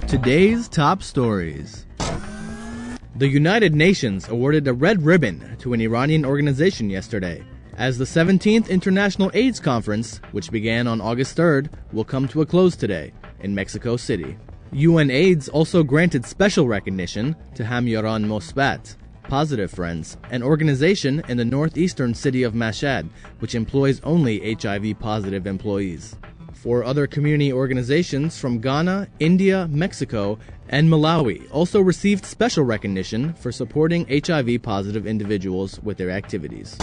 Today's top stories. The United Nations awarded a red ribbon to an Iranian organization yesterday, as the 17th International AIDS Conference, which began on August 3rd, will come to a close today in Mexico City. UNAIDS also granted special recognition to Hamyaran Mosbat, Positive Friends, an organization in the northeastern city of Mashhad, which employs only HIV-positive employees. 4 other community organizations from Ghana, India, Mexico, and Malawi also received special recognition for supporting HIV-positive individuals with their activities.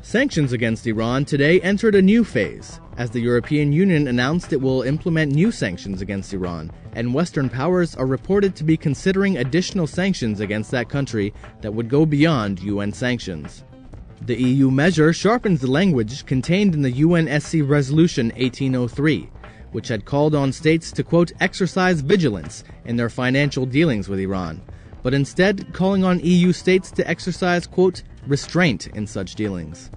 Sanctions against Iran today entered a new phase, as the European Union announced it will implement new sanctions against Iran, and Western powers are reported to be considering additional sanctions against that country that would go beyond UN sanctions. The EU measure sharpens the language contained in the UNSC Resolution 1803, which had called on states to, quote, exercise vigilance in their financial dealings with Iran, but instead calling on EU states to exercise, quote, restraint in such dealings.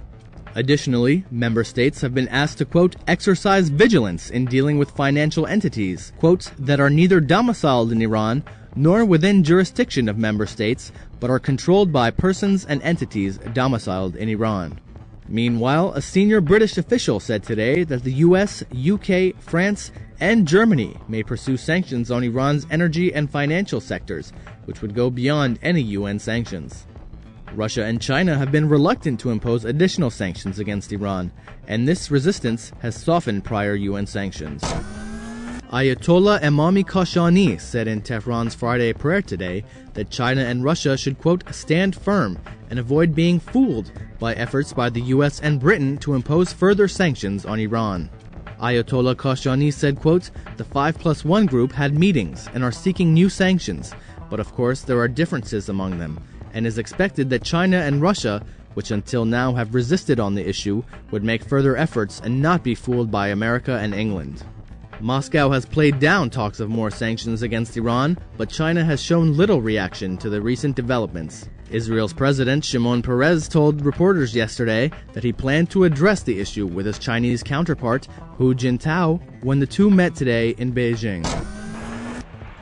Additionally, member states have been asked to, quote, exercise vigilance in dealing with financial entities, quote, that are neither domiciled in Iran nor within jurisdiction of member states, but are controlled by persons and entities domiciled in Iran. Meanwhile, a senior British official said today that the US, UK, France, and Germany may pursue sanctions on Iran's energy and financial sectors, which would go beyond any UN sanctions. Russia and China have been reluctant to impose additional sanctions against Iran, and this resistance has softened prior UN sanctions. Ayatollah Imami Khashoggi said in Tehran's Friday prayer today that China and Russia should, quote, stand firm and avoid being fooled by efforts by the US and Britain to impose further sanctions on Iran. Ayatollah Khashoggi said, quote, the 5+1 group had meetings and are seeking new sanctions, but of course there are differences among them, and is expected that China and Russia, which until now have resisted on the issue, would make further efforts and not be fooled by America and England. Moscow has played down talks of more sanctions against Iran, but China has shown little reaction to the recent developments. Israel's President Shimon Peres told reporters yesterday that he planned to address the issue with his Chinese counterpart, Hu Jintao, when the two met today in Beijing.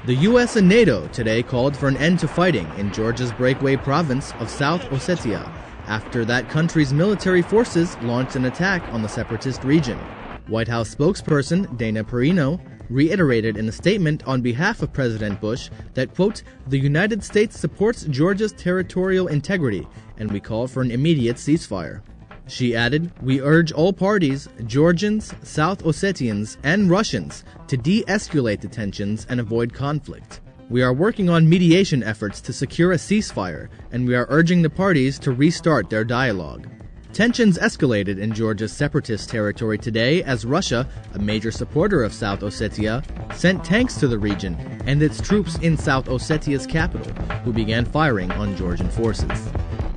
The US and NATO today called for an end to fighting in Georgia's breakaway province of South Ossetia, after that country's military forces launched an attack on the separatist region. White House spokesperson Dana Perino reiterated in a statement on behalf of President Bush that, quote, the United States supports Georgia's territorial integrity and we call for an immediate ceasefire. She added, we urge all parties, Georgians, South Ossetians, and Russians, to de-escalate the tensions and avoid conflict. We are working on mediation efforts to secure a ceasefire, and we are urging the parties to restart their dialogue. Tensions escalated in Georgia's separatist territory today as Russia, a major supporter of South Ossetia, sent tanks to the region and its troops in South Ossetia's capital, who began firing on Georgian forces.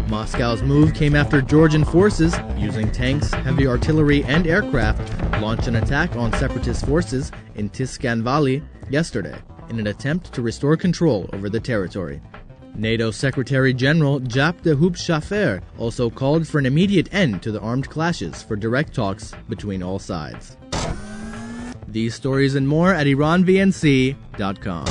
Moscow's move came after Georgian forces, using tanks, heavy artillery, and aircraft, launched an attack on separatist forces in Tiskan Valley yesterday in an attempt to restore control over the territory. NATO Secretary General Jaap de Hoop Schaffer also called for an immediate end to the armed clashes for direct talks between all sides. These stories and more at IranVNC.com.